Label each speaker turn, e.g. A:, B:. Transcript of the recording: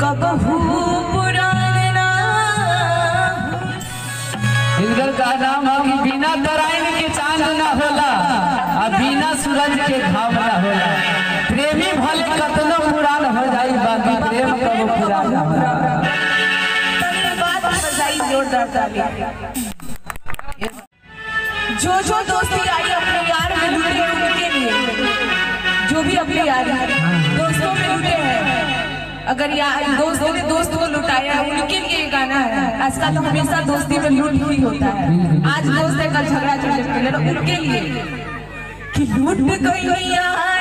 A: कबहू पुराना।
B: इनकर का नाम है कि बिना तराइन के चांद ना होला और बिना सूरज के घाम ना होला। प्रेमी भले कतनो पुरान हो जाई बाकी प्रेम कबो पुरान ना होला।
A: धन्यवाद बजाई जोरदार ताली। जो दोस्ती यारी अपने यार में लूटे उनके लिए, जो भी अपनी यारी दोस्तों में लूटे हैं, अगर यार दोस्तों ने दोस्त को लुटाया है उनके लिए गाना है। आजकल तो हमेशा दोस्ती में लूट ही होता है, आज दोस्त है कल झगड़ा चल उनके लिए कि लूट गई यार